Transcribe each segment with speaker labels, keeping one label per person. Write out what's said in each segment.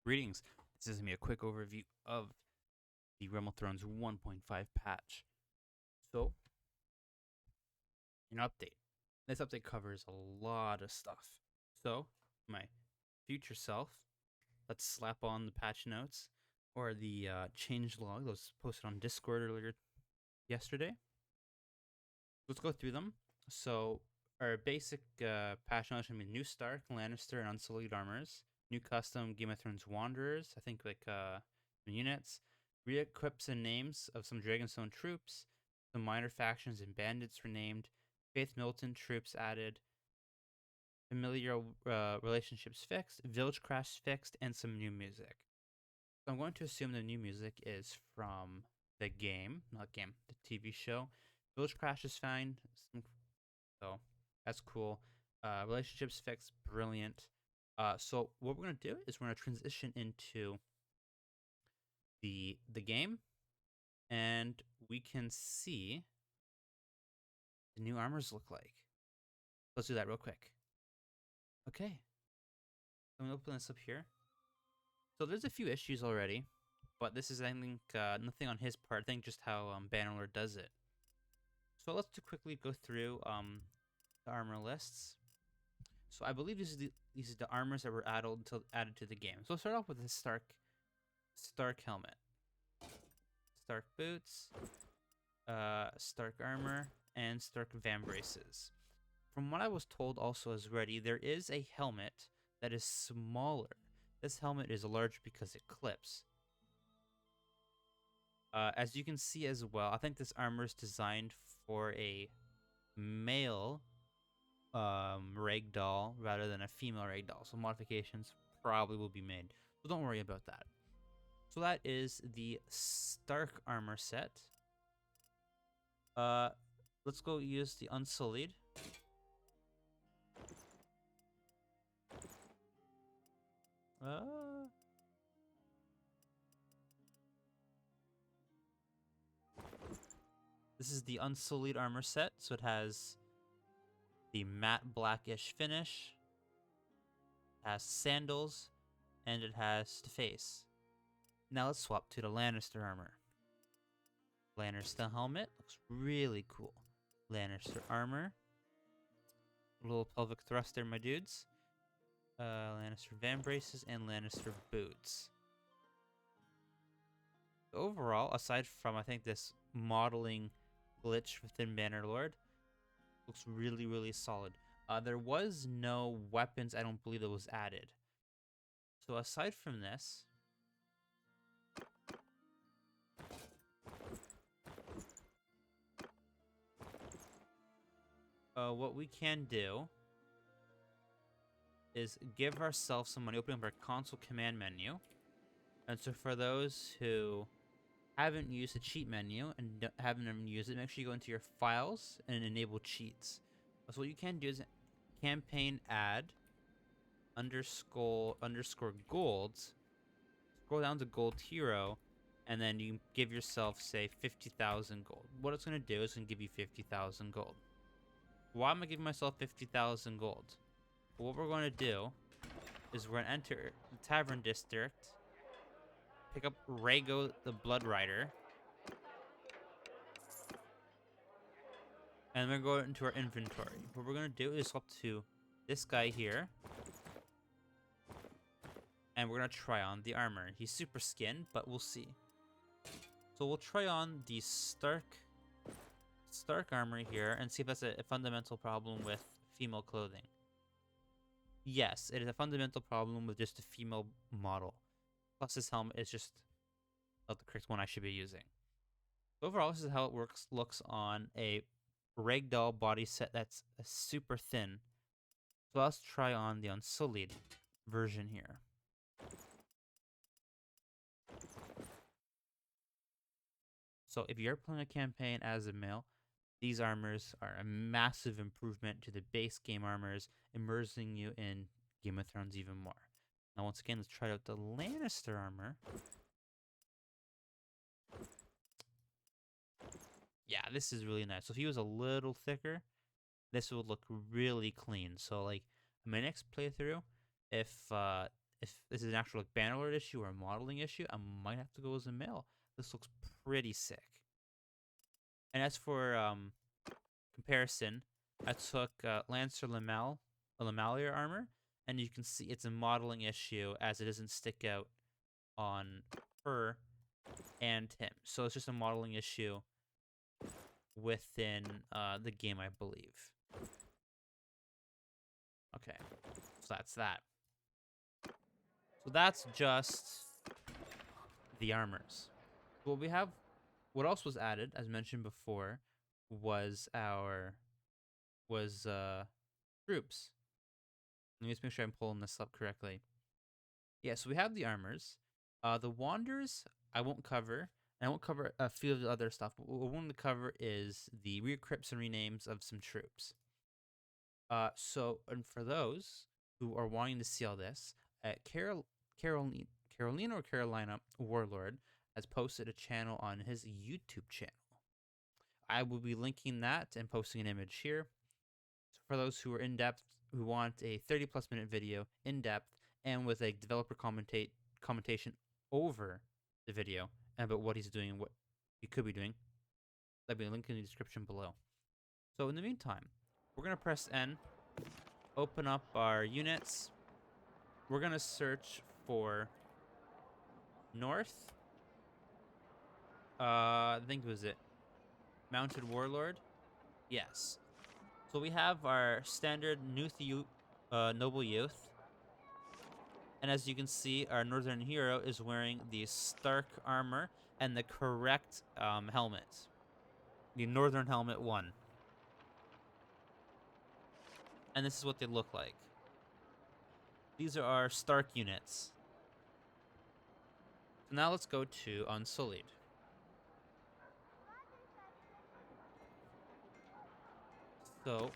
Speaker 1: Greetings. This is going to be a quick overview of the Realm of Thrones 1.5 patch. So, an update. This update covers a lot of stuff. So, my future self, let's slap on the patch notes or the change log that was posted on Discord earlier yesterday. Let's go through them. So, our basic patch notes are going to be new Stark, Lannister, and Unsullied Armors. New custom Game of Thrones Wanderers, I think like units. Re-equips and names of some Dragonstone troops. Some minor factions and bandits renamed. Faith Militant troops added. Familiar relationships fixed. Village Crash fixed. And some new music. So I'm going to assume the new music is from the game, not game, the TV show. Village Crash is fine. So that's cool. Relationships fixed, brilliant. So what we're gonna do is we're gonna transition into the game, and we can see the new armors look like. Let's do that real quick. Okay, I'm gonna open this up here. So there's a few issues already, but this is I think nothing on his part. I think just how Bannerlord does it. So let's quickly go through the armor lists. So I believe these are the armors that were added to the game. So let's start off with the Stark helmet, Stark boots, Stark armor, and Stark vambraces. From what I was told also is ready, there is a helmet that is smaller. This helmet is large because it clips. As you can see as well, I think this armor is designed for a male ragdoll rather than a female ragdoll. So modifications probably will be made. So don't worry about that. So that is the Stark armor set. Let's go use the Unsullied. This is the Unsullied Armor Set, so it has the matte blackish finish, it has sandals, and it has the face. Now let's swap to the Lannister Armor. Lannister helmet looks really cool. Lannister Armor. A little pelvic thrust there, my dudes. Lannister vambraces and Lannister boots. Overall, aside from I think this modeling glitch within Bannerlord, looks really, really solid. There was no weapons, I don't believe, that was added. So aside from this, what we can do is give ourselves some money, open up our console command menu. And so for those who haven't used the cheat menu and haven't used it, make sure you go into your files and enable cheats. So what you can do is campaign add underscore golds, scroll down to gold hero, and then you give yourself, say, 50,000 gold. What it's going to do is going to give you 50,000 gold. Why am I giving myself 50,000 gold? What we're going to do is we're going to enter the Tavern District, pick up Rhaego the Blood Rider, and we're going to go into our inventory. What we're going to do is swap to this guy here, and we're going to try on the armor. He's super skinned, but we'll see. So we'll try on the Stark armor here and see if that's a fundamental problem with female clothing. Yes, it is a fundamental problem with just a female model. Plus this helmet is just not the correct one I should be using. Overall, this is how it looks on a ragdoll body set that's super thin. So let's try on the Unsullied version here. So if you're playing a campaign as a male, these armors are a massive improvement to the base game armors, immersing you in Game of Thrones even more. Now once again, let's try out the Lannister armor. Yeah, this is really nice. So if he was a little thicker, this would look really clean. So like in my next playthrough, if if this is an actual like Bannerlord issue or a modeling issue, I might have to go as a male. This looks pretty sick. And as for comparison, I took Lannister Lamalier armor, and you can see it's a modeling issue as it doesn't stick out on her and him. So it's just a modeling issue within the game, I believe. Okay, so that's that. So that's just the armors. What we have, what else was added, as mentioned before, was troops. Let me just make sure I'm pulling this up correctly. Yeah, so we have the armors. The Wanderers I won't cover. And I won't cover a few of the other stuff, but what I want to cover is the recrypts and renames of some troops. And for those who are wanting to see all this, Carolina or Carolina Warlord has posted a channel on his YouTube channel. I will be linking that and posting an image here. So for those who are in depth, who want a 30+ minute video in depth and with a developer commentation over the video and about what he's doing and what he could be doing, there'll be a link in the description below. So in the meantime, we're going to press N, open up our units. We're going to search for North. I think it was it. Mounted Warlord. Yes. So we have our standard Noble Youth. And as you can see, our Northern Hero is wearing the Stark armor and the correct helmet. The Northern Helmet 1. And this is what they look like. These are our Stark units. So now let's go to Unsullied. So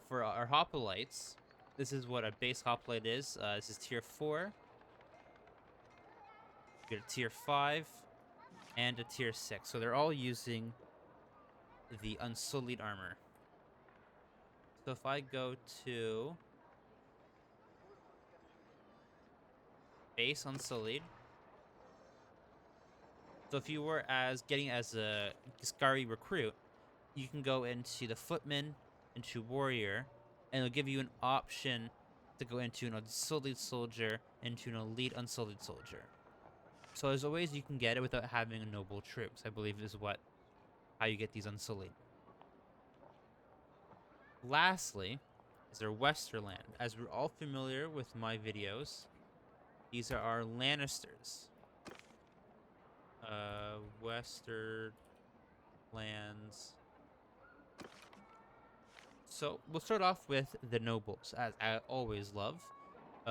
Speaker 1: for our hoplites, this is what a base hoplite is. This is tier 4. We get a tier 5 and a tier 6. So they're all using the Unsullied armor. So if I go to base Unsullied. So if you were getting as a Giscari recruit, you can go into the Footman, into Warrior, and it'll give you an option to go into an Unsullied Soldier, into an Elite Unsullied Soldier. So there's ways you can get it without having a noble troops, I believe is how you get these Unsullied. Lastly, is our Westerland. As we're all familiar with my videos, these are our Lannisters. Westerlands. So we'll start off with the nobles, as I always love.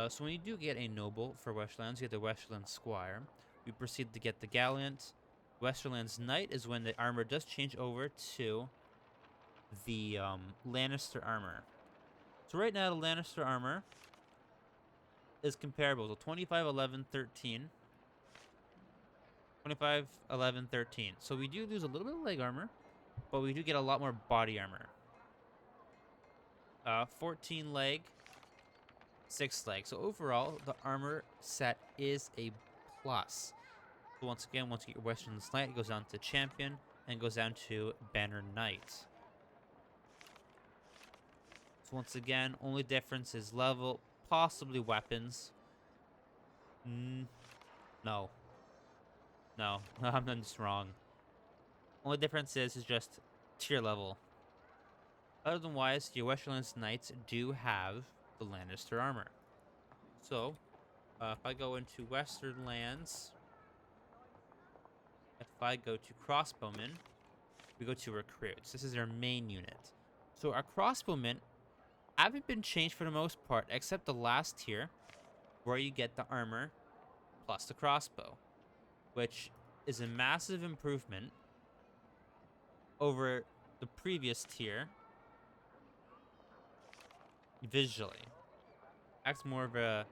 Speaker 1: So when you do get a noble for Westerlands, you get the Westerland Squire. We proceed to get the Gallant. Westerlands Knight is when the armor does change over to the Lannister Armor. So right now, the Lannister Armor is comparable to 25, 11, 13. 25, 11, 13. So we do lose a little bit of leg armor, but we do get a lot more body armor. 14 leg, 6 leg. So overall, the armor set is a plus. So once again, once you get your Westerland's Knight, it goes down to Champion and goes down to Banner Knight. So once again, only difference is level, possibly weapons. No. No, I'm just wrong. Only difference is just tier level. Otherwise, your Westerland's Knights do have the Lannister armor. So, if I go into Westerlands, if I go to Crossbowmen, we go to Recruits. This is our main unit. So our Crossbowmen haven't been changed for the most part, except the last tier, where you get the armor plus the crossbow, which is a massive improvement over the previous tier visually. Acts more of a,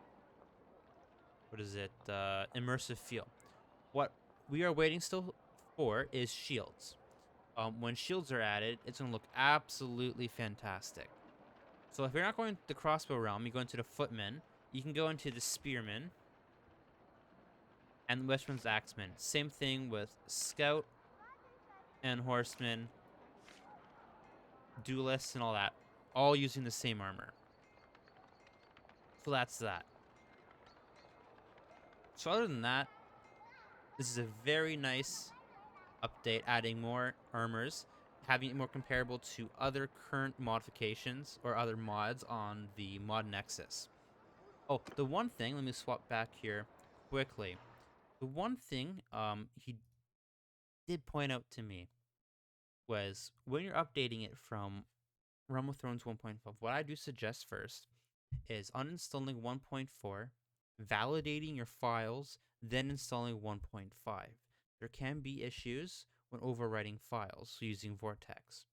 Speaker 1: immersive feel. What we are waiting still for is shields. When shields are added, it's going to look absolutely fantastic. So if you're not going to the crossbow realm, you go into the Footman, you can go into the Spearman and Westman's Axeman. Same thing with Scout and Horseman, Duelists, and all that. All using the same armor. So that's that. So other than that, this is a very nice update, adding more armors, having it more comparable to other current modifications or other mods on the mod Nexus. Oh, the one thing, let me swap back here quickly. The one thing he did point out to me was when you're updating it from Realm of Thrones 1.5, what I do suggest first is uninstalling 1.4, validating your files, then installing 1.5. There can be issues when overwriting files using Vortex.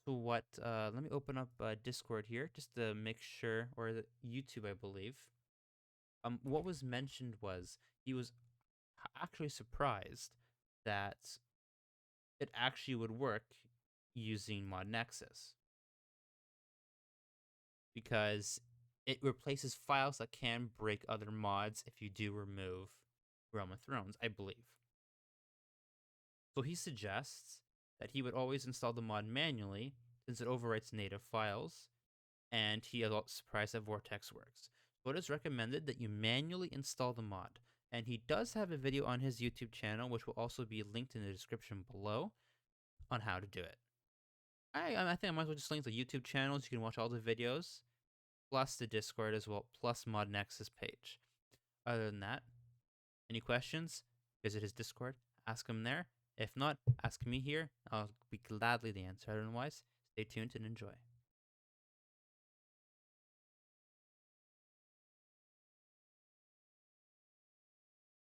Speaker 1: So what, let me open up Discord here just to make sure, or YouTube, I believe. What was mentioned was he was actually surprised that it actually would work using Mod Nexus, because it replaces files that can break other mods if you do remove Realm of Thrones, I believe. So he suggests that he would always install the mod manually since it overwrites native files, and he is surprised that Vortex works. So it is recommended that you manually install the mod, and he does have a video on his YouTube channel, which will also be linked in the description below, on how to do it. I think I might as well just link the YouTube channels. You can watch all the videos, plus the Discord as well, plus Mod Nexus page. Other than that, any questions? Visit his Discord, ask him there. If not, ask me here. I'll be gladly the answer. Otherwise, stay tuned and enjoy.